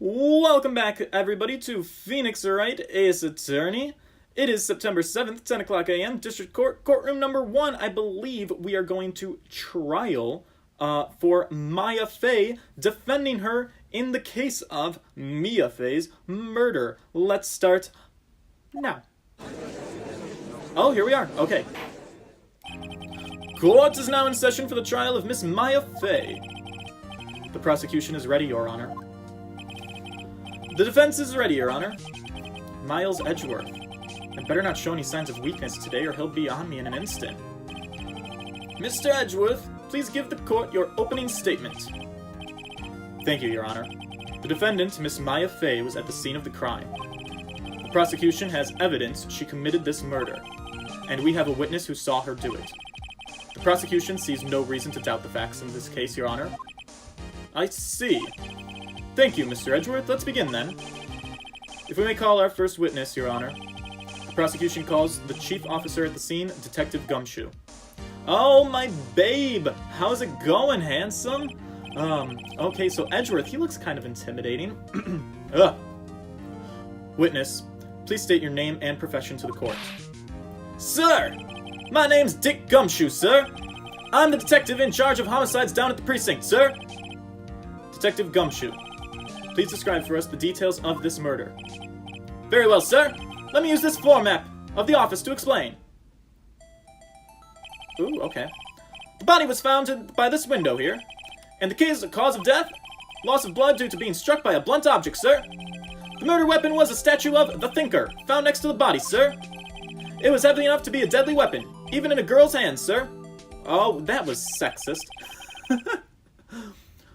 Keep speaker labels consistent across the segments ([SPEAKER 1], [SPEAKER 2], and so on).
[SPEAKER 1] Welcome back, everybody, to Phoenix Wright, Ace Attorney. It is September 7th, 10 o'clock a.m., District Court, Courtroom number 1. I believe we are going to trial for Maya Fey, defending her in the case of Mia Fey's murder. Let's start now. Oh, here we are. Okay. Court is now in session for the trial of Miss Maya Fey. The prosecution is ready, Your Honor. The defense is ready, Your Honor. Miles Edgeworth. I'd better not show any signs of weakness today or he'll be on me in an instant. Mr. Edgeworth, please give the court your opening statement. Thank you, Your Honor. The defendant, Miss Maya Fey, was at the scene of the crime. The prosecution has evidence she committed this murder, and we have a witness who saw her do it. The prosecution sees no reason to doubt the facts in this case, Your Honor. I see. Thank you, Mr. Edgeworth. Let's begin, then. If we may call our first witness, Your Honor. The prosecution calls the chief officer at the scene, Detective Gumshoe. Oh, my babe! How's it going, handsome? Okay, so Edgeworth, he looks kind of intimidating. Ugh. Witness, please state your name and profession to the court. Sir! My name's Dick Gumshoe, sir. I'm the detective in charge of homicides down at the precinct, sir. Detective Gumshoe, please describe for us the details of this murder. Very well, sir. Let me use this floor map of the office to explain. Ooh, okay. The body was found by this window here. And the cause of death? Loss of blood due to being struck by a blunt object, sir. The murder weapon was a statue of the Thinker, found next to the body, sir. It was heavy enough to be a deadly weapon, even in a girl's hands, sir. Oh, that was sexist.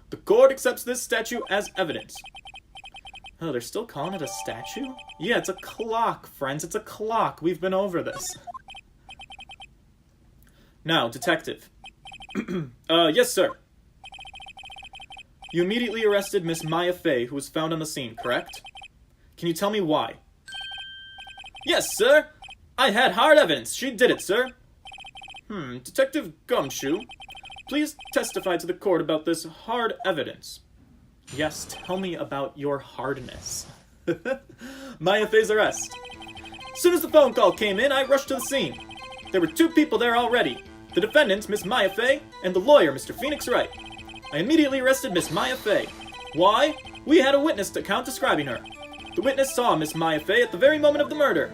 [SPEAKER 1] The court accepts this statue as evidence. Oh, they're still calling it a statue? Yeah, it's a clock, friends. It's a clock. We've been over this. Now, detective. Yes, sir. You immediately arrested Miss Maya Fey, who was found on the scene, correct? Can you tell me why? Yes, sir. I had hard evidence. She did it, sir. Detective Gumshoe, please testify to the court about this hard evidence. Yes, tell me about your hardness. Maya Fey's arrest. As soon as the phone call came in, I rushed to the scene. There were two people there already. The defendant, Miss Maya Fey, and the lawyer, Mr. Phoenix Wright. I immediately arrested Miss Maya Fey. Why? We had a witness account describing her. The witness saw Miss Maya Fey at the very moment of the murder.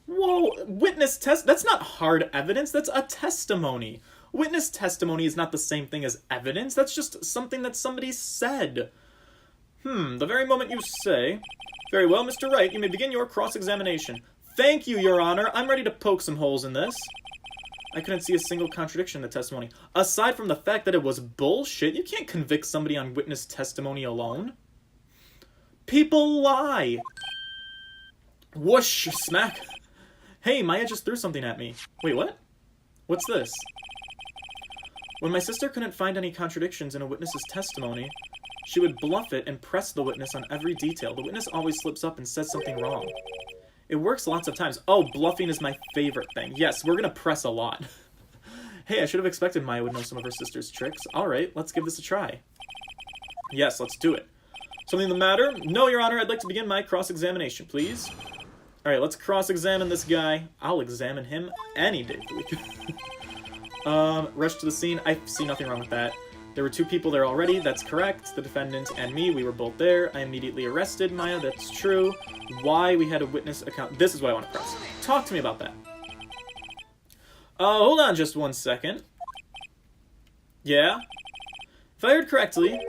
[SPEAKER 1] Whoa, witness test? That's not hard evidence, that's a testimony. Witness testimony is not the same thing as evidence, that's just something that somebody said. The very moment you say. Very well, Mr. Wright, you may begin your cross-examination. Thank you, Your Honor, I'm ready to poke some holes in this. I couldn't see a single contradiction in the testimony. Aside from the fact that it was bullshit, you can't convict somebody on witness testimony alone. People lie. Whoosh, smack. Hey, Maya just threw something at me. Wait, what? What's this? When my sister couldn't find any contradictions in a witness's testimony, she would bluff it and press the witness on every detail. The witness always slips up and says something wrong. It works lots of times. Oh, bluffing is my favorite thing. Yes, we're gonna press a lot. Hey, I should have expected Maya would know some of her sister's tricks. Alright, let's give this a try. Yes, let's do it. Something the matter? No, Your Honor, I'd like to begin my cross-examination, please. Alright, let's cross-examine this guy. I'll examine him any day of the week. Rush to the scene. I see nothing wrong with that. There were two people there already. That's correct. The defendant and me, we were both there. I immediately arrested Maya. That's true. Why we had a witness account. This is what I want to press. Talk to me about that. Hold on just 1 second. Yeah? If I heard correctly,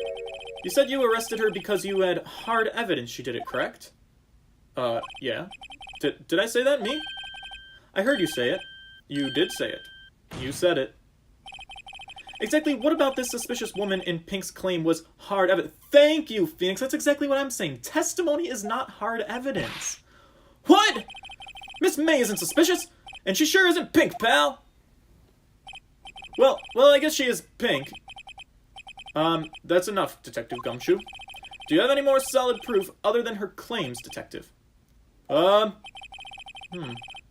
[SPEAKER 1] you said you arrested her because you had hard evidence she did it, correct? Yeah. Did I say that? Me? I heard you say it. You did say it. You said it. Exactly what about this suspicious woman in pink's claim was hard evidence? Thank you, Phoenix. That's exactly what I'm saying. Testimony is not hard evidence. What? Miss May isn't suspicious, and she sure isn't pink, pal. Well, I guess she is pink. That's enough, Detective Gumshoe. Do you have any more solid proof other than her claims, Detective? I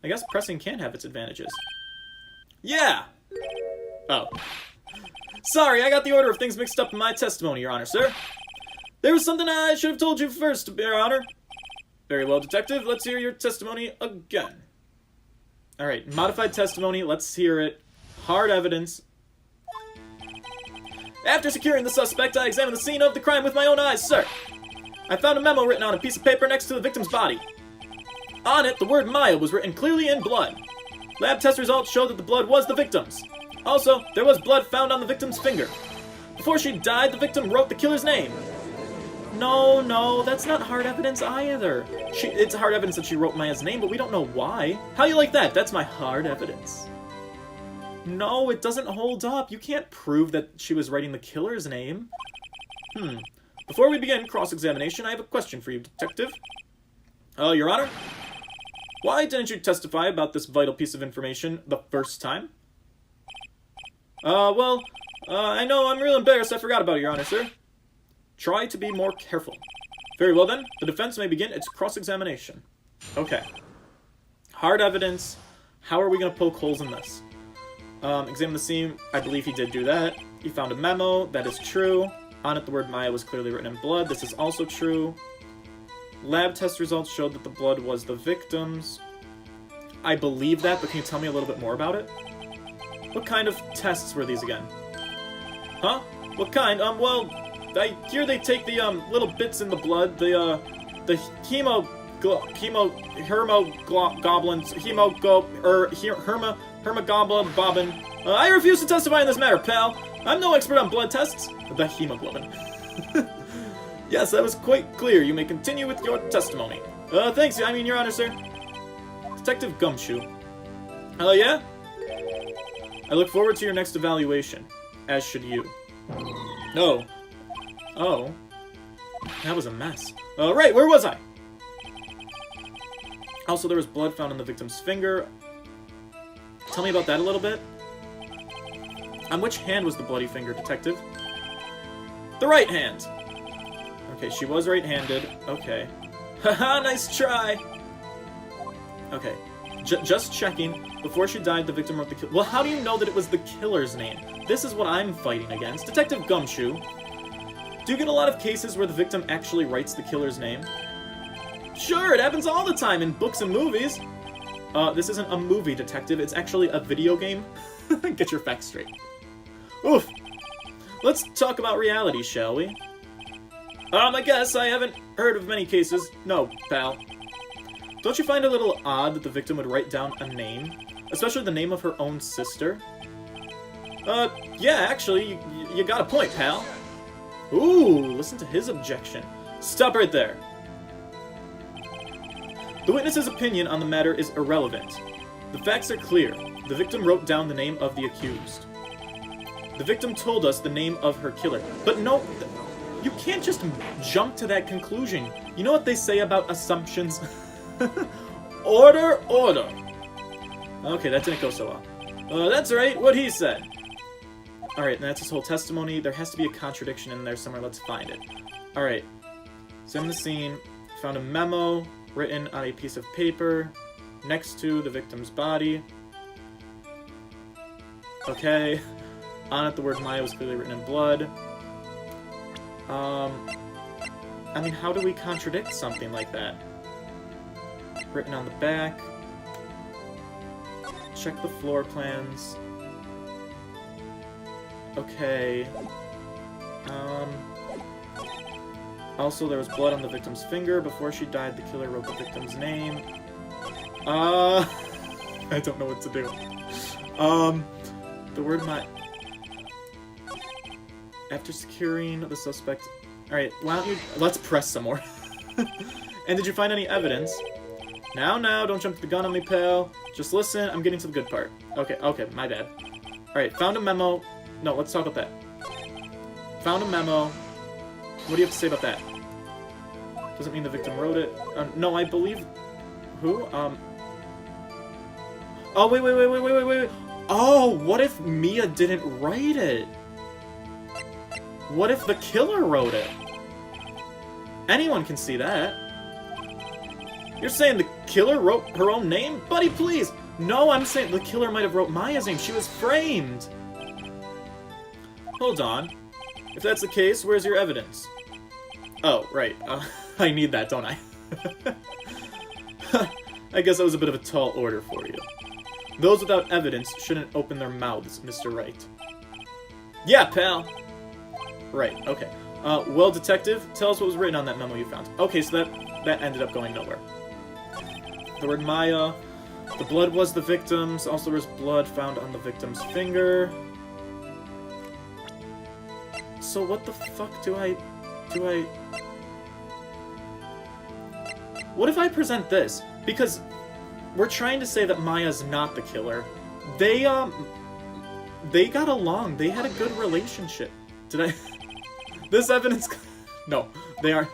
[SPEAKER 1] guess pressing can have its advantages. Yeah! Oh. Sorry, I got the order of things mixed up in my testimony, Your Honor, sir. There was something I should have told you first, Your Honor. Very well, Detective. Let's hear your testimony again. Alright, modified testimony. Let's hear it. Hard evidence. After securing the suspect, I examined the scene of the crime with my own eyes, sir. I found a memo written on a piece of paper next to the victim's body. On it, the word Maya was written clearly in blood. Lab test results showed that the blood was the victim's. Also, there was blood found on the victim's finger. Before she died, the victim wrote the killer's name. No, that's not hard evidence either. It's hard evidence that she wrote Maya's name, but we don't know why. How you like that? That's my hard evidence. No, it doesn't hold up. You can't prove that she was writing the killer's name. Before we begin cross-examination, I have a question for you, Detective. Your Honor? Why didn't you testify about this vital piece of information the first time? I know I'm real embarrassed I forgot about it, Your Honor, sir. Try to be more careful. Very well then, the defense may begin its cross-examination. Okay. Hard evidence. How are we going to poke holes in this? Examine the scene. I believe he did do that. He found a memo. That is true. On it, the word Maya was clearly written in blood. This is also true. Lab test results showed that the blood was the victim's. I believe that, but can you tell me a little bit more about it? What kind of tests were these again? Huh? What kind? I hear they take the, little bits in the blood, the hermoglobin bobbin. I refuse to testify in this matter, pal. I'm no expert on blood tests. The hemoglobin. Yes, that was quite clear. You may continue with your testimony. Thanks, Your Honor, sir. Detective Gumshoe. Yeah? I look forward to your next evaluation. As should you. Oh. Oh. That was a mess. Right, where was I? Also, there was blood found on the victim's finger. Tell me about that a little bit. On which hand was the bloody finger, Detective? The right hand! Okay, she was right-handed. Okay. Haha, nice try! Okay. Just checking. Before she died, the victim wrote the kill. Well, how do you know that it was the killer's name? This is what I'm fighting against. Detective Gumshoe. Do you get a lot of cases where the victim actually writes the killer's name? Sure, it happens all the time in books and movies. This isn't a movie, Detective. It's actually a video game. Get your facts straight. Oof. Let's talk about reality, shall we? I guess I haven't heard of many cases. No, pal. Don't you find it a little odd that the victim would write down a name? Especially the name of her own sister? Yeah, actually, you got a point, pal. Ooh, listen to his objection. Stop right there. The witness's opinion on the matter is irrelevant. The facts are clear. The victim wrote down the name of the accused. The victim told us the name of her killer. But no, you can't just jump to that conclusion. You know what they say about assumptions? Order, order. Okay, that didn't go so well. That's right, what he said. Alright, and that's his whole testimony. There has to be a contradiction in there somewhere. Let's find it. Alright. Examine the scene. Found a memo written on a piece of paper next to the victim's body. Okay. On it, the word Maya was clearly written in blood. I mean, how do we contradict something like that? Written on the back. Check the floor plans. Okay. Also, there was blood on the victim's finger. Before she died, the killer wrote the victim's name. I don't know what to do. The word after securing the suspect... Alright, why don't you... Let's press some more. And did you find any evidence? Now, don't jump the gun on me, pal. Just listen, I'm getting to the good part. Okay, my bad. Alright, found a memo. No, let's talk about that. Found a memo. What do you have to say about that? Doesn't mean the victim wrote it. No, I believe... Who? Oh, wait. Oh, what if Mia didn't write it? What if the killer wrote it? Anyone can see that. You're saying the killer wrote her own name? Buddy, please! No, I'm saying the killer might have wrote Maya's name. She was framed. Hold on. If that's the case, where's your evidence? Oh, right. I need that, don't I? I guess that was a bit of a tall order for you. Those without evidence shouldn't open their mouths, Mr. Wright. Yeah, pal! Right, okay. Well, detective, tell us what was written on that memo you found. Okay, so that ended up going nowhere. The word Maya. The blood was the victim's. Also, there was blood found on the victim's finger. So what the fuck do I... What if I present this? Because we're trying to say that Maya's not the killer. They got along. They had a good relationship. Did I... This evidence... No, they are...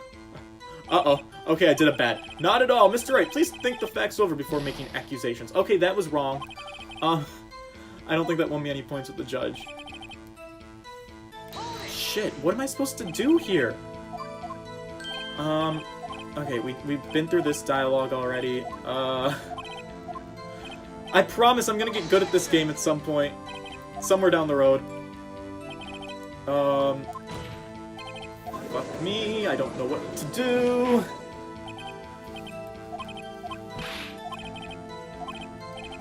[SPEAKER 1] Uh-oh. Okay, I did it bad. Not at all. Mr. Wright, please think the facts over before making accusations. Okay, that was wrong. I don't think that won me any points with the judge. Shit, what am I supposed to do here? Okay, we've been through this dialogue already. I promise I'm gonna get good at this game at some point. Somewhere down the road. Fuck me, I don't know what to do.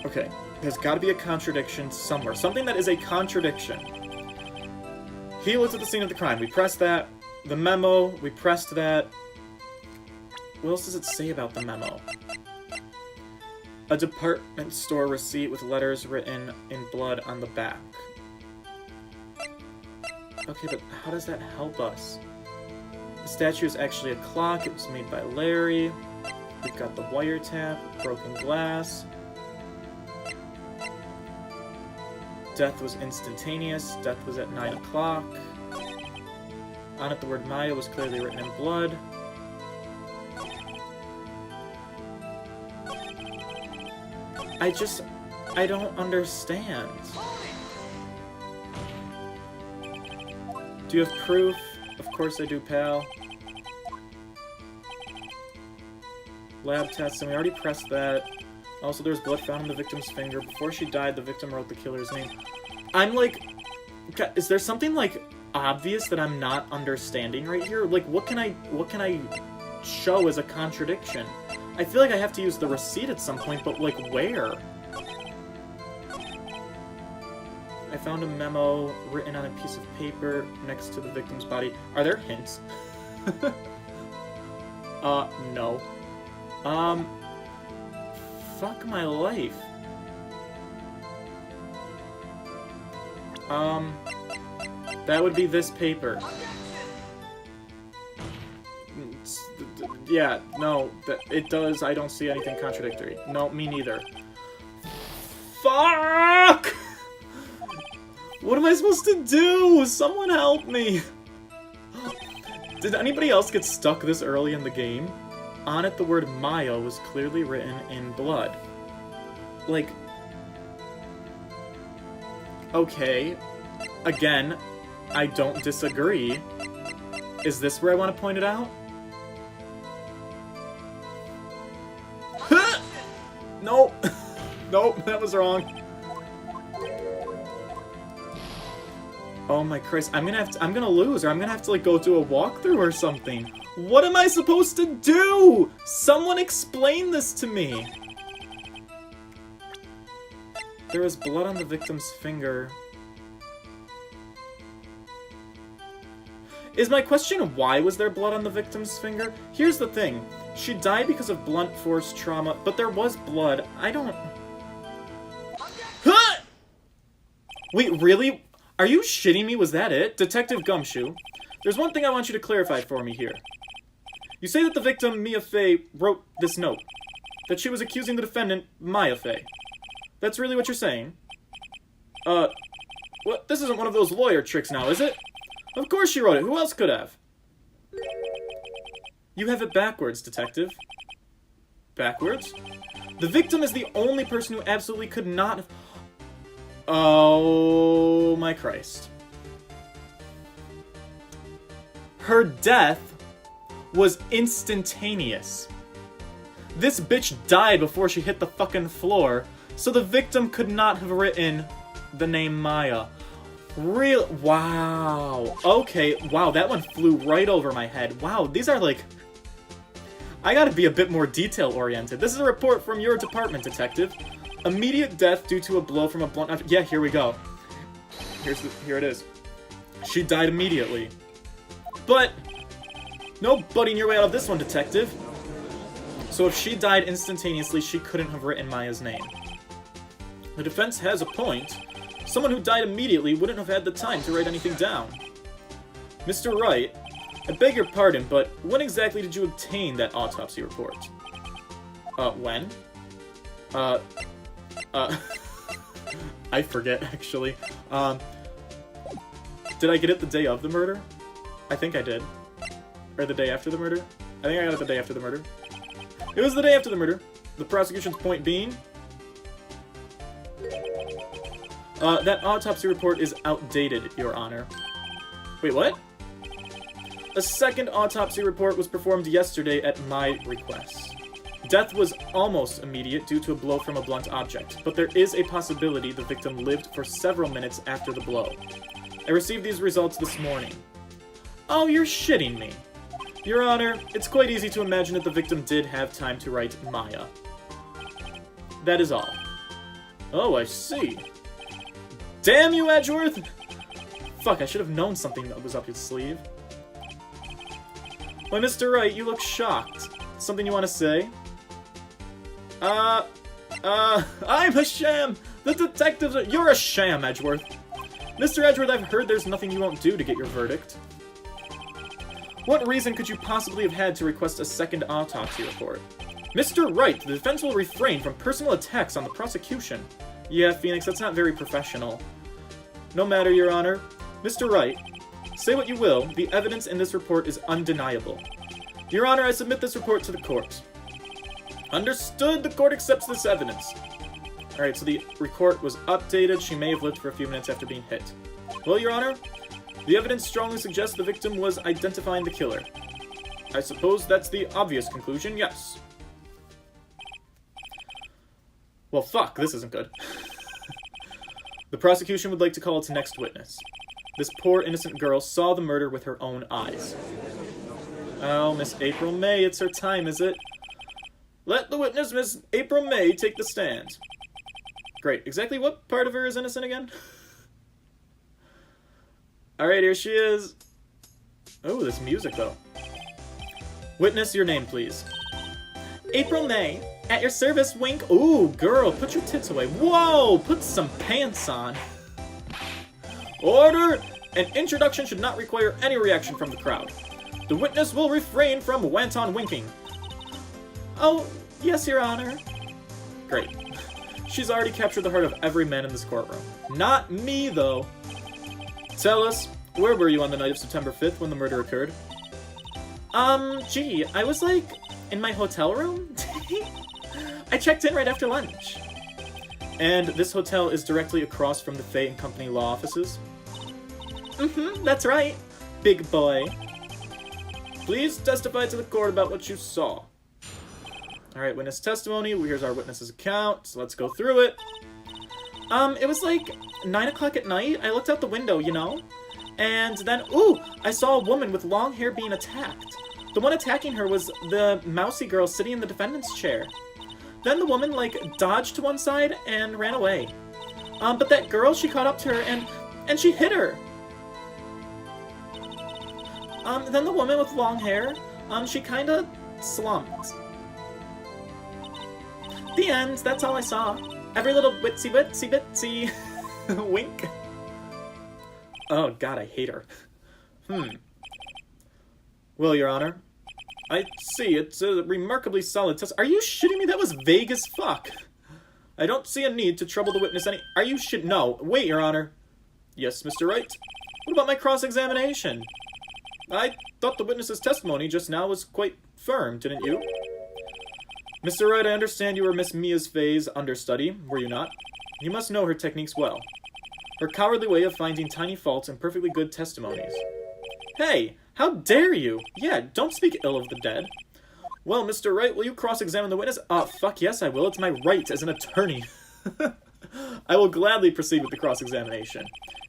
[SPEAKER 1] Okay, there's gotta be a contradiction somewhere. Something that is a contradiction. He looked at the scene of the crime. We pressed that. The memo, we pressed that. What else does it say about the memo? A department store receipt with letters written in blood on the back. Okay, but how does that help us? The statue is actually a clock. It was made by Larry. We've got the wiretap, broken glass. Death was instantaneous. Death was at 9 o'clock. On it, the word Maya was clearly written in blood. I don't understand. Do you have proof? Of course I do, pal. Lab tests, and we already pressed that. Also, there's blood found on the victim's finger. Before she died, the victim wrote the killer's name. I'm like... Is there something, like, obvious that I'm not understanding right here? Like, what can I show as a contradiction? I feel like I have to use the receipt at some point, but, like, where? I found a memo written on a piece of paper next to the victim's body. Are there hints? No. Fuck my life. That would be this paper. Yeah, no, it does. I don't see anything contradictory. No, me neither. Fuck! What am I supposed to do? Someone help me! Did anybody else get stuck this early in the game? On it, the word Maya was clearly written in blood. Like... Okay. Again, I don't disagree. Is this where I want to point it out? Nope. Nope, that was wrong. Oh my Christ, I'm gonna lose, or I'm gonna have to, like, go do a walkthrough or something. What am I supposed to do? Someone explain this to me. There was blood on the victim's finger. Is my question, why was there blood on the victim's finger? Here's the thing. She died because of blunt force trauma, but there was blood. I don't... Huh! Wait, really? Are you shitting me? Was that it? Detective Gumshoe, there's one thing I want you to clarify for me here. You say that the victim, Mia Fey, wrote this note. That she was accusing the defendant, Maya Fey. That's really what you're saying? What? This isn't one of those lawyer tricks now, is it? Of course she wrote it. Who else could have? You have it backwards, detective. Backwards? The victim is the only person who absolutely could not have... Oh my Christ. Her death was instantaneous. This bitch died before she hit the fucking floor, so the victim could not have written the name Maya. Real. Wow. Okay. Wow, that one flew right over my head. Wow, these are like... I gotta be a bit more detail-oriented. This is a report from your department, Detective. Immediate death due to a blow from a blunt... Yeah, here we go. Here it is. She died immediately. But... no butting your way out of this one, Detective. So if she died instantaneously, she couldn't have written Maya's name. The defense has a point. Someone who died immediately wouldn't have had the time to write anything down. Mr. Wright, I beg your pardon, but when exactly did you obtain that autopsy report? When? I forget, actually. Did I get it the day of the murder? I think I did. Or the day after the murder? I think I got it the day after the murder. It was the day after the murder. The prosecution's point being... that autopsy report is outdated, Your Honor. Wait, what? A second autopsy report was performed yesterday at my request. Death was almost immediate due to a blow from a blunt object, but there is a possibility the victim lived for several minutes after the blow. I received these results this morning. Oh, you're shitting me. Your Honor, it's quite easy to imagine that the victim did have time to write Maya. That is all. Oh, I see. Damn you, Edgeworth! Fuck, I should have known something that was up his sleeve. Why, Mr. Wright, you look shocked. Something you want to say? I'm a sham! The detectives are— You're a sham, Edgeworth! Mr. Edgeworth, I've heard there's nothing you won't do to get your verdict. What reason could you possibly have had to request a second autopsy report? Mr. Wright, the defense will refrain from personal attacks on the prosecution. Yeah, Phoenix, that's not very professional. No matter, Your Honor. Mr. Wright, say what you will, the evidence in this report is undeniable. Your Honor, I submit this report to the court. Understood, the court accepts this evidence. Alright, so the report was updated. She may have lived for a few minutes after being hit. Well, Your Honor, the evidence strongly suggests the victim was identifying the killer. I suppose that's the obvious conclusion, yes. Well, fuck, this isn't good. The prosecution would like to call its next witness. This poor innocent girl saw the murder with her own eyes. Oh, Miss April May, it's her time, is it? Let the witness, Miss April May, take the stand. Great. Exactly what part of her is innocent again? Alright, here she is. Oh, this music, though. Witness, your name, please. April May. At your service, wink. Ooh, girl, put your tits away. Whoa, put some pants on. Order! An introduction should not require any reaction from the crowd. The witness will refrain from wanton winking. Oh, yes, Your Honor. Great. She's already captured the heart of every man in this courtroom. Not me, though. Tell us, where were you on the night of September 5th when the murder occurred? Gee, I was, like, in my hotel room? I checked in right after lunch. And this hotel is directly across from the Fay & Company law offices? Mm-hmm, that's right. Big boy. Please testify to the court about what you saw. Alright, witness testimony. Here's our witness's account. So let's go through it. It was like 9 o'clock at night. I looked out the window, you know? And then, ooh, I saw a woman with long hair being attacked. The one attacking her was the mousy girl sitting in the defendant's chair. Then the woman, like, dodged to one side and ran away. But that girl, she caught up to her and she hit her. Then the woman with long hair, she kinda slumped. The end, that's all I saw. Every little witsy bitsy wink. Oh god, I hate her. Well, Your Honor, I see, it's a remarkably solid test. Are you shitting me? That was vague as fuck. I don't see a need to trouble the witness any— Are you shit— No, wait, Your Honor. Yes, Mr. Wright. What about my cross-examination? I thought the witness's testimony just now was quite firm, didn't you? Mr. Wright, I understand you were Miss Mia's Fay's understudy, were you not? You must know her techniques well. Her cowardly way of finding tiny faults in perfectly good testimonies. Hey, how dare you? Yeah, don't speak ill of the dead. Well, Mr. Wright, will you cross-examine the witness? Fuck yes I will. It's my right as an attorney. I will gladly proceed with the cross-examination.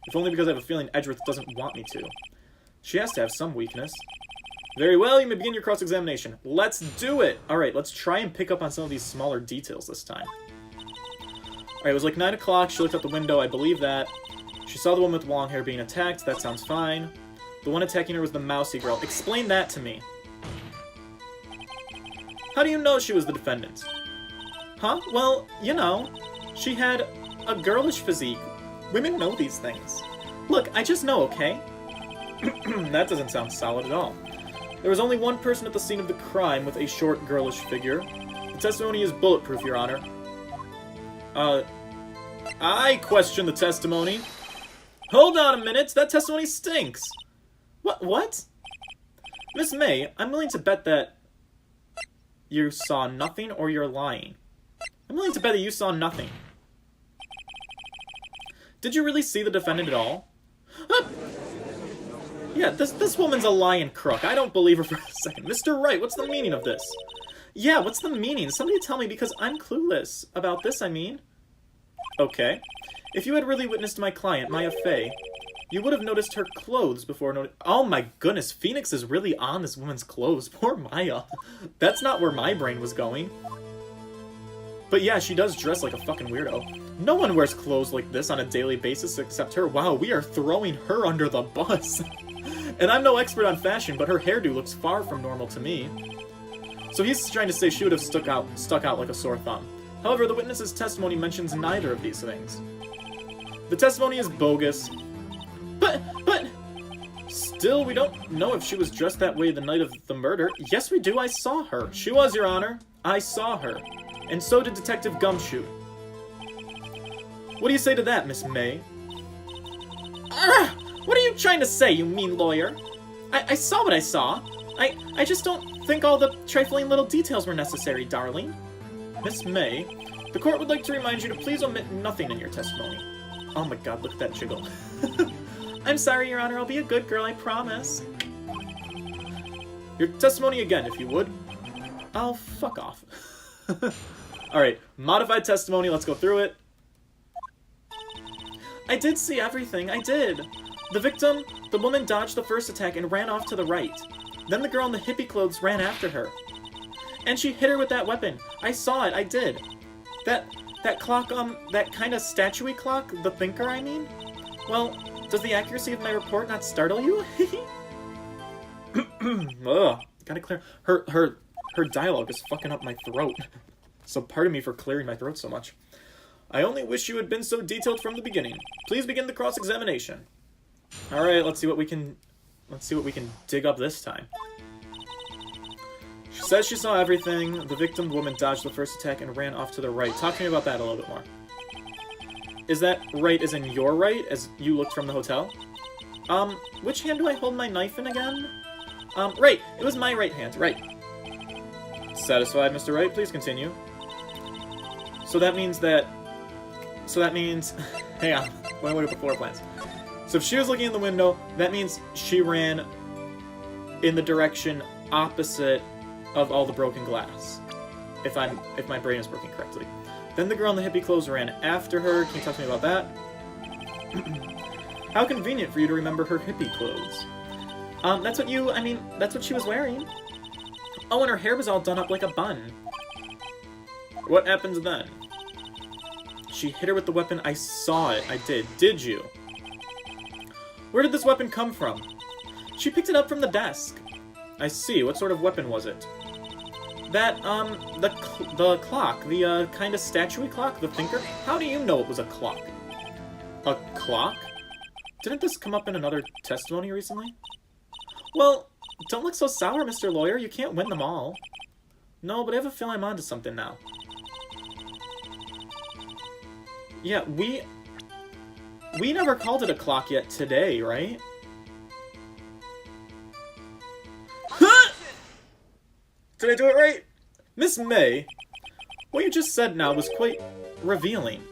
[SPEAKER 1] If only because I have a feeling Edgeworth doesn't want me to. She has to have some weakness. Very well, you may begin your cross-examination. Let's do it! Alright, let's try and pick up on some of these smaller details this time. Alright, it was like 9 o'clock, she looked out the window, I believe that. She saw the woman with long hair being attacked, that sounds fine. The one attacking her was the mousy girl. Explain that to me. How do you know she was the defendant? Huh? Well, you know, she had a girlish physique. Women know these things. Look, I just know, okay? That doesn't sound solid at all. There was only one person at the scene of the crime with a short, girlish figure. The testimony is bulletproof, Your Honor. I question the testimony. Hold on a minute, that testimony stinks! What? Miss May, I'm willing to bet that you saw nothing or you're lying. I'm willing to bet that you saw nothing. Did you really see the defendant at all? Yeah, this woman's a lying crook. I don't believe her for a second. Mr. Wright, what's the meaning of this? Yeah, what's the meaning? Somebody tell me, because I'm clueless about this, I mean. Okay. If you had really witnessed my client, Maya Fey, you would have noticed her clothes before Oh my goodness, Phoenix is really on this woman's clothes. Poor Maya. That's not where my brain was going. But yeah, she does dress like a fucking weirdo. No one wears clothes like this on a daily basis except her. Wow, we are throwing her under the bus. And I'm no expert on fashion, but her hairdo looks far from normal to me. So he's trying to say she would have stuck out like a sore thumb. However, the witness's testimony mentions neither of these things. The testimony is bogus. But... Still, we don't know if she was dressed that way the night of the murder. Yes, we do. I saw her. She was, Your Honor. I saw her. And so did Detective Gumshoe. What do you say to that, Miss May? What are you trying to say, you mean lawyer? I saw what I saw. I just don't think all the trifling little details were necessary, darling. Miss May, the court would like to remind you to please omit nothing in your testimony. Oh my god, look at that jiggle. I'm sorry, Your Honor, I'll be a good girl, I promise. Your testimony again, if you would. Oh, fuck off. Alright, modified testimony, let's go through it. I did see everything, I did. The victim, the woman dodged the first attack and ran off to the right. Then the girl in the hippie clothes ran after her. And she hit her with that weapon. I saw it, I did. That clock, that kind of statue-y clock, the thinker, I mean? Well, does the accuracy of my report not startle you? Ugh, gotta clear. Her dialogue is fucking up my throat. So pardon me for clearing my throat so much. I only wish you had been so detailed from the beginning. Please begin the cross-examination. Alright, let's see what we can dig up this time. She says she saw everything. The victim woman dodged the first attack and ran off to the right. Talk to me about that a little bit more. Is that right as in your right, as you looked from the hotel? Which hand do I hold my knife in again? Right, it was my right hand, right. Satisfied, Mr. Wright? Please continue. So that means... Hang on, let me look at the floor plans. So if she was looking in the window, that means she ran in the direction opposite of all the broken glass. If my brain is working correctly. Then the girl in the hippie clothes ran after her. Can you talk to me about that? How convenient for you to remember her hippie clothes. That's what she was wearing. Oh, and her hair was all done up like a bun. What happens then? She hit her with the weapon. I saw it. I did. Did you? Where did this weapon come from? She picked it up from the desk. I see. What sort of weapon was it? That, the clock. The, kind of statue-y clock? The thinker? How do you know it was a clock? A clock? Didn't this come up in another testimony recently? Well, don't look so sour, Mr. Lawyer. You can't win them all. No, but I have a feeling I'm onto something now. Yeah, we never called it a clock yet today, right? Did I do it right? Miss May, what you just said now was quite revealing.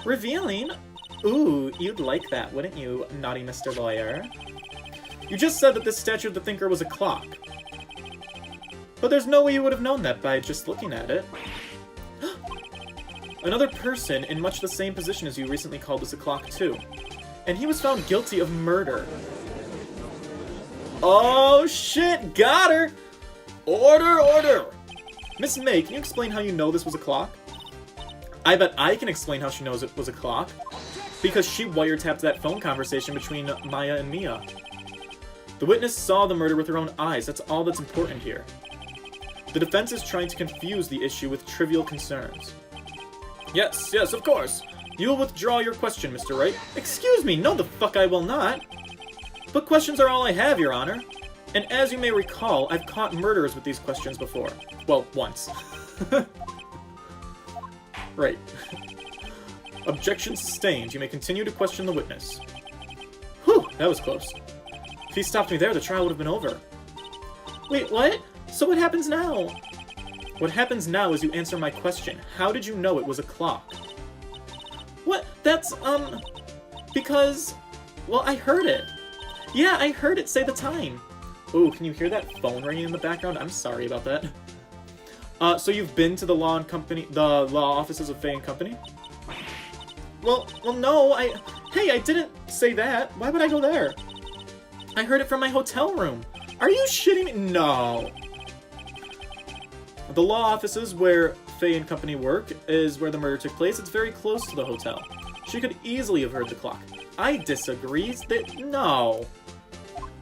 [SPEAKER 1] Revealing? Ooh, you'd like that, wouldn't you, naughty Mr. Lawyer? You just said that this statue of the thinker was a clock. But there's no way you would have known that by just looking at it. Another person in much the same position as you recently called this a clock, too. and he was found guilty of murder. Oh shit, got her! Order, order! Miss May, can you explain how you know this was a clock? I bet I can explain how she knows it was a clock. Because she wiretapped that phone conversation between Maya and Mia. The witness saw the murder with her own eyes. That's all that's important here. The defense is trying to confuse the issue with trivial concerns. Yes, yes, of course. You will withdraw your question, Mr. Wright. Excuse me, no the fuck I will not. But questions are all I have, Your Honor. And as you may recall, I've caught murderers with these questions before. Well, once. Right. Objection sustained. You may continue to question the witness. Whew, that was close. If he stopped me there, the trial would have been over. Wait, what? So what happens now? What happens now is you answer my question. How did you know it was a clock? What? That's, because... Well, I heard it. Yeah, I heard it say the time. Ooh, can you hear that phone ringing in the background? I'm sorry about that. So you've been to the law offices of Faye & Company? Well, no, Hey, I didn't say that. Why would I go there? I heard it from my hotel room. Are you shitting me? No. The law offices where Faye & Company work is where the murder took place. It's very close to the hotel. She could easily have heard the clock. I disagree. No.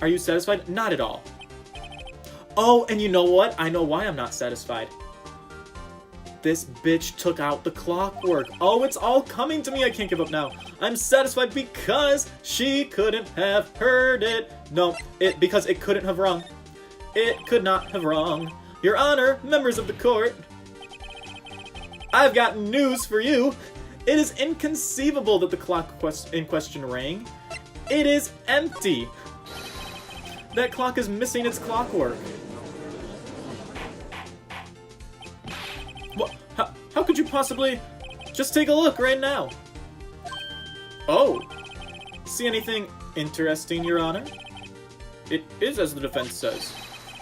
[SPEAKER 1] Are you satisfied? Not at all. Oh, and you know what? I know why I'm not satisfied. This bitch took out the clockwork. Oh, it's all coming to me. I can't give up now. I'm satisfied because she couldn't have heard it. No, because it couldn't have rung. It could not have rung. Your Honor, members of the court, I've got news for you. It is inconceivable that the clock in question rang. It is empty. That clock is missing its clockwork. What? How could you possibly... Just take a look right now. Oh. See anything interesting, Your Honor? It is as the defense says.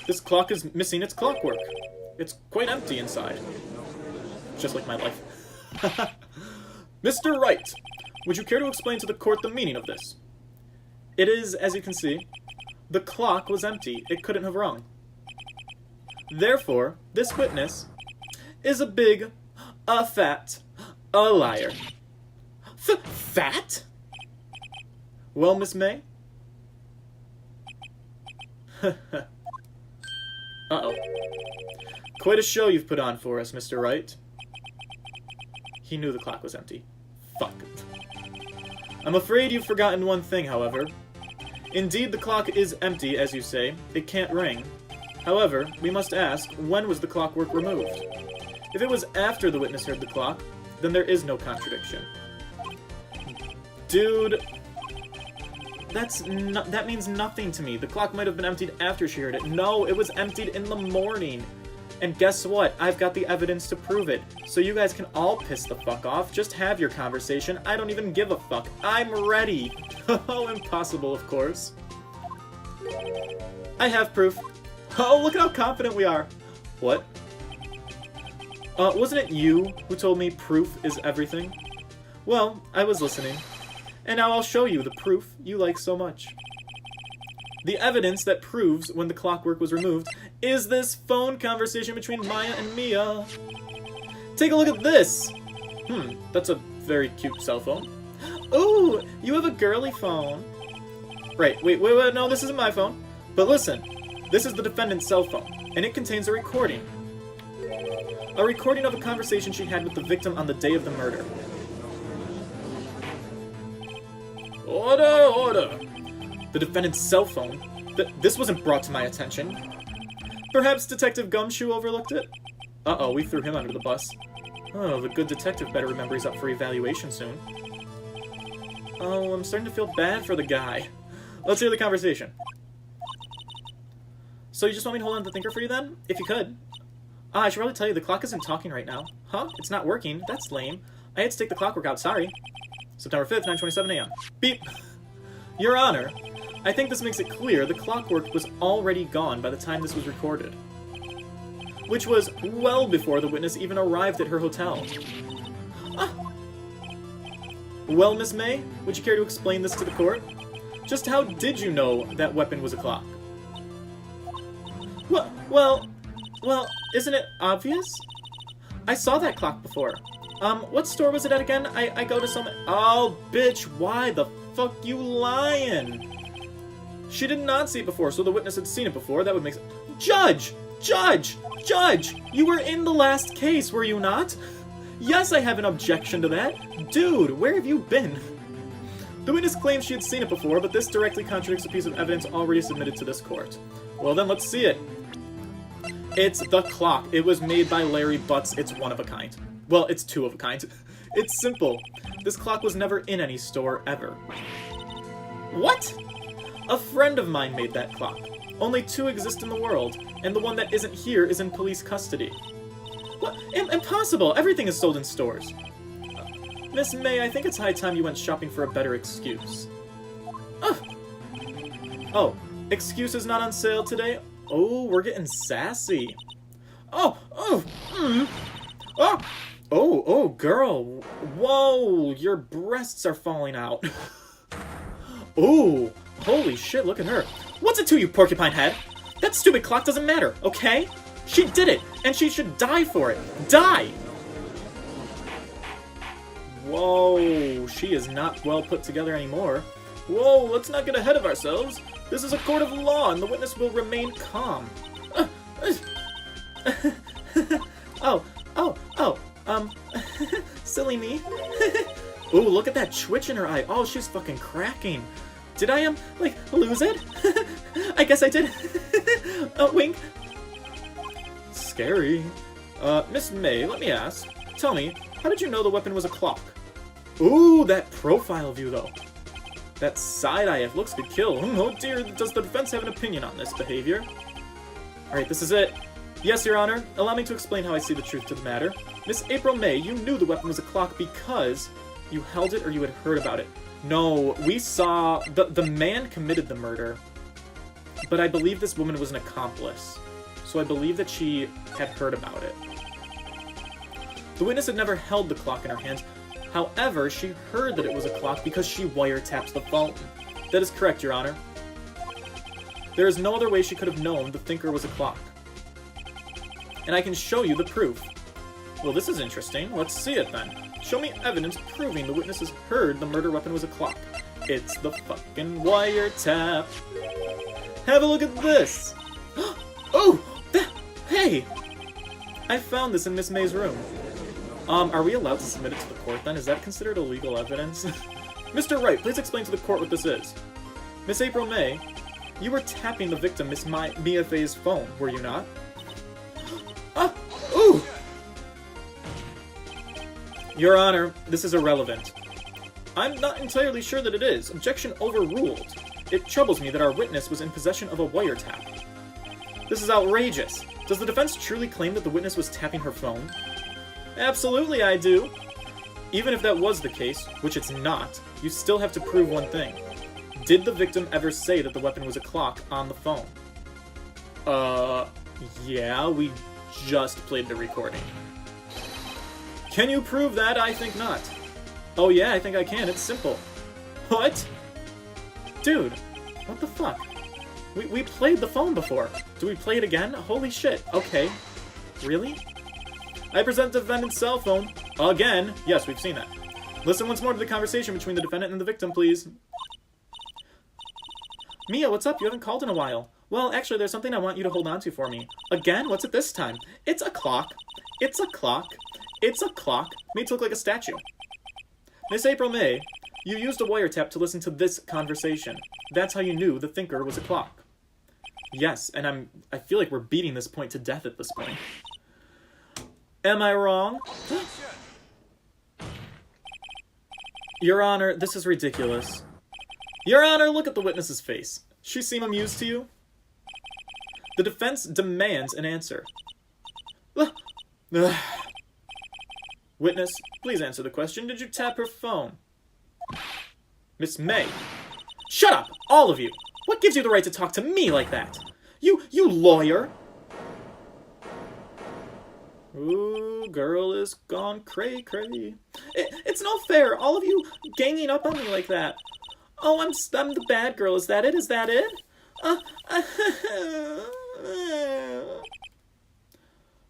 [SPEAKER 1] This clock is missing its clockwork. It's quite empty inside. Just like my life. Mr. Wright, would you care to explain to the court the meaning of this? It is, as you can see, the clock was empty. It couldn't have rung. Therefore, this witness is a fat liar. Fat? Well, Miss May? Uh-oh. Quite a show you've put on for us, Mr. Wright. He knew the clock was empty. Fuck. I'm afraid you've forgotten one thing, however. Indeed, the clock is empty, as you say. It can't ring. However, we must ask, when was the clockwork removed? If it was after the witness heard the clock, then there is no contradiction. Dude, that means nothing to me. The clock might have been emptied after she heard it. No, it was emptied in the morning. And guess what? I've got the evidence to prove it. So you guys can all piss the fuck off. Just have your conversation. I don't even give a fuck. I'm ready. Oh, impossible, of course. I have proof. Oh, look at how confident we are. What? Wasn't it you who told me proof is everything? Well, I was listening. And now I'll show you the proof you like so much. The evidence that proves when the clockwork was removed is this phone conversation between Maya and Mia. Take a look at this! That's a very cute cell phone. Ooh, you have a girly phone. Right, wait, no, this isn't my phone. But listen, this is the defendant's cell phone, and it contains a recording. A recording of a conversation she had with the victim on the day of the murder. Order, order! The defendant's cell phone? This wasn't brought to my attention. Perhaps Detective Gumshoe overlooked it? Uh-oh, we threw him under the bus. Oh, the good detective better remember he's up for evaluation soon. Oh, I'm starting to feel bad for the guy. Let's hear the conversation. So you just want me to hold on to the thinker for you then? If you could. I should probably tell you the clock isn't talking right now. Huh? It's not working. That's lame. I had to take the clockwork out, sorry. September 5th, 9:27 a.m. Beep! Your Honor, I think this makes it clear the clockwork was already gone by the time this was recorded. Which was well before the witness even arrived at her hotel. Well, Miss May, would you care to explain this to the court? Just how did you know that weapon was a clock? Well, isn't it obvious? I saw that clock before. What store was it at again? I go to some... Oh, bitch, why the fuck you lying? She did not see it before, so the witness had seen it before. That would make sense. Judge! Judge! Judge! You were in the last case, were you not? Yes, I have an objection to that. Dude, where have you been? The witness claims she had seen it before, but this directly contradicts a piece of evidence already submitted to this court. Well then, let's see it. It's the clock. It was made by Larry Butts. It's one of a kind. Well, it's two of a kind. It's simple. This clock was never in any store, ever. What? A friend of mine made that clock. Only two exist in the world, and the one that isn't here is in police custody. What? Impossible! Everything is sold in stores. Miss May, I think it's high time you went shopping for a better excuse. Oh, excuse is not on sale today? Oh, we're getting sassy. Oh, girl. Whoa, your breasts are falling out. Ooh, holy shit, look at her. What's it to you, porcupine head? That stupid clock doesn't matter, okay? She did it, and she should die for it. Die! Whoa, she is not well put together anymore. Whoa, let's not get ahead of ourselves. This is a court of law, and the witness will remain calm. Silly me. Ooh, look at that twitch in her eye. Oh, she's fucking cracking. Did I, lose it? I guess I did. Wink. Scary. Miss May, let me ask. Tell me, how did you know the weapon was a clock? Ooh, that profile view, though. That side eye, if looks could kill. Oh dear, does the defense have an opinion on this behavior? Alright, this is it. Yes, Your Honor. Allow me to explain how I see the truth to the matter. Miss April May, you knew the weapon was a clock because you held it or you had heard about it. No, we saw... The man committed the murder, but I believe this woman was an accomplice. So I believe that she had heard about it. The witness had never held the clock in her hands. However, she heard that it was a clock because she wiretaps the phone. That is correct, Your Honor. There is no other way she could have known the thinker was a clock. And I can show you the proof. Well, this is interesting. Let's see it then. Show me evidence proving the witness has heard the murder weapon was a clock. It's the fucking wiretap. Have a look at this. Oh! Hey! I found this in Miss May's room. Are we allowed to submit it to the court then? Is that considered illegal evidence? Mr. Wright, please explain to the court what this is. Miss April May, you were tapping the victim, Miss Mia Fey's phone, were you not? Ooh! Your Honor, this is irrelevant. I'm not entirely sure that it is. Objection overruled. It troubles me that our witness was in possession of a wiretap. This is outrageous. Does the defense truly claim that the witness was tapping her phone? Absolutely I do. Even if that was the case, which it's not, you still have to prove one thing. Did the victim ever say that the weapon was a clock on the phone? Yeah, we just played the recording. Can you prove that? I think not. Oh yeah, I think I can. It's simple. What? Dude, what the fuck? We played the phone before. Do we play it again? Holy shit. Okay. Really? I present the defendant's cell phone. Again. Yes, we've seen that. Listen once more to the conversation between the defendant and the victim, please. Mia, what's up? You haven't called in a while. Well, actually, there's something I want you to hold on to for me. Again? What's it this time? It's a clock. It's a clock. It's a clock. Made to look like a statue. Miss April May, you used a wiretap to listen to this conversation. That's how you knew the thinker was a clock. Yes, and I feel like we're beating this point to death at this point. Am I wrong? Your Honor, this is ridiculous. Your Honor, look at the witness's face. She seem amused to you? The defense demands an answer. Witness, please answer the question. Did you tap her phone? Miss May. Shut up, all of you. What gives you the right to talk to me like that? You lawyer. Ooh, girl is gone cray-cray. It's not fair, all of you ganging up on me like that. Oh, I'm the bad girl, is that it? Is that it?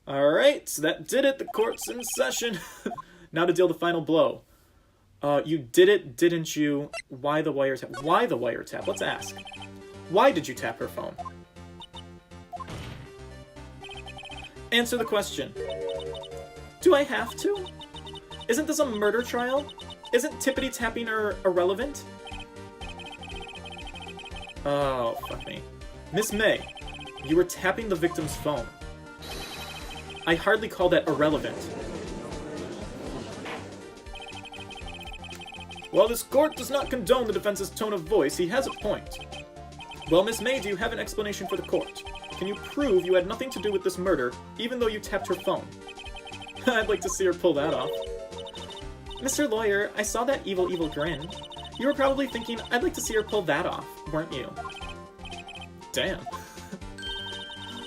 [SPEAKER 1] Alright, so that did it. The court's in session. Now to deal the final blow. You did it, didn't you? Why the wiretap? Why the wiretap? Let's ask. Why did you tap her phone? Answer the question. Do I have to? Isn't this a murder trial? Isn't tippity-tapping her irrelevant? Oh, fuck me. Miss May, you were tapping the victim's phone. I hardly call that irrelevant. While this court does not condone the defense's tone of voice, he has a point. Well, Miss May, do you have an explanation for the court? Can you prove you had nothing to do with this murder, even though you tapped her phone? I'd like to see her pull that off. Mr. Lawyer, I saw that evil grin. You were probably thinking, I'd like to see her pull that off, weren't you? Damn.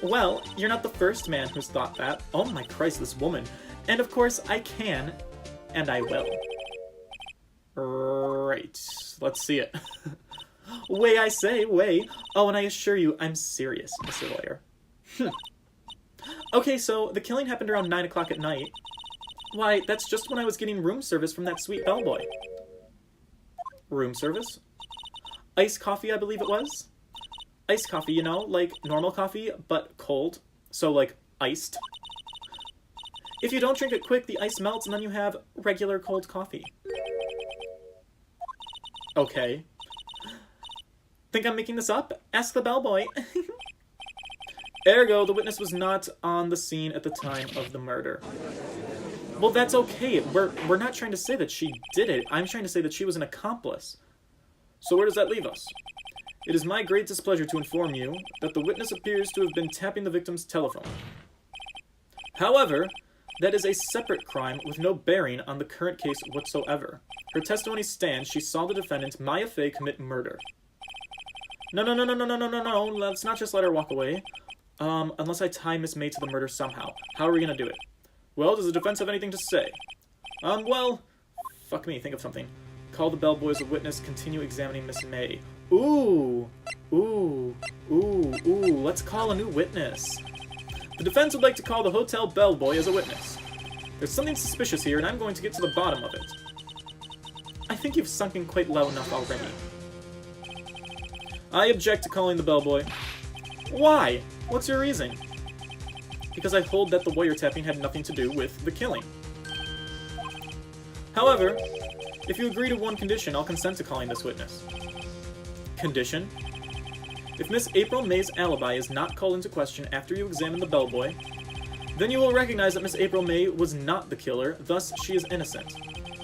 [SPEAKER 1] Well, you're not the first man who's thought that. Oh my Christ, this woman. And of course, I can, and I will. Right. Let's see it. Way, I say, way. Oh, and I assure you, I'm serious, Mr. Lawyer. Okay, so the killing happened around 9 o'clock at night. Why, that's just when I was getting room service from that sweet bellboy. Room service? Iced coffee, I believe it was? Iced coffee, you know, like normal coffee, but cold. So, like, iced. If you don't drink it quick, the ice melts and then you have regular cold coffee. Okay. Think I'm making this up? Ask the bellboy. Ergo, the witness was not on the scene at the time of the murder. Well, that's okay. We're not trying to say that she did it. I'm trying to say that she was an accomplice. So where does that leave us? It is my great displeasure to inform you that the witness appears to have been tapping the victim's telephone. However, that is a separate crime with no bearing on the current case whatsoever. Her testimony stands she saw the defendant, Maya Fey, commit murder. No. Let's not just let her walk away. Unless I tie Miss May to the murder somehow. How are we gonna do it? Well, does the defense have anything to say? Well, fuck me, think of something. Call the bellboy as a witness, continue examining Miss May. Ooh, let's call a new witness. The defense would like to call the hotel bellboy as a witness. There's something suspicious here, and I'm going to get to the bottom of it. I think you've sunk in quite low enough already. I object to calling the bellboy. Why? What's your reason? Because I hold that the wiretapping had nothing to do with the killing. However, if you agree to one condition, I'll consent to calling this witness. Condition? If Miss April May's alibi is not called into question after you examine the bellboy, then you will recognize that Miss April May was not the killer, thus she is innocent.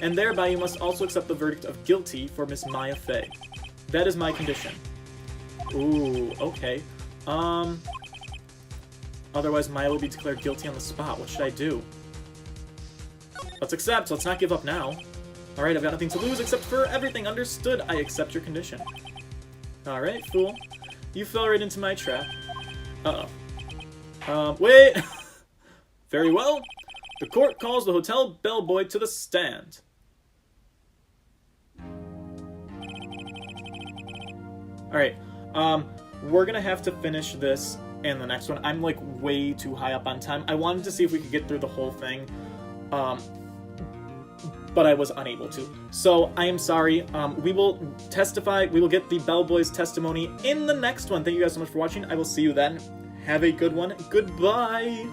[SPEAKER 1] And thereby you must also accept the verdict of guilty for Miss Maya Fey. That is my condition. Ooh, okay. Otherwise Maya will be declared guilty on the spot. What should I do? Let's accept. Let's not give up now. Alright, I've got nothing to lose except for everything. Understood. I accept your condition. Alright, fool. You fell right into my trap. Uh-oh. Wait! Very well. The court calls the hotel bellboy to the stand. Alright, we're gonna have to finish this in the next one. I'm, like, way too high up on time. I wanted to see if we could get through the whole thing, but I was unable to. So, I am sorry. We will testify. We will get the bellboy's testimony in the next one. Thank you guys so much for watching. I will see you then. Have a good one. Goodbye!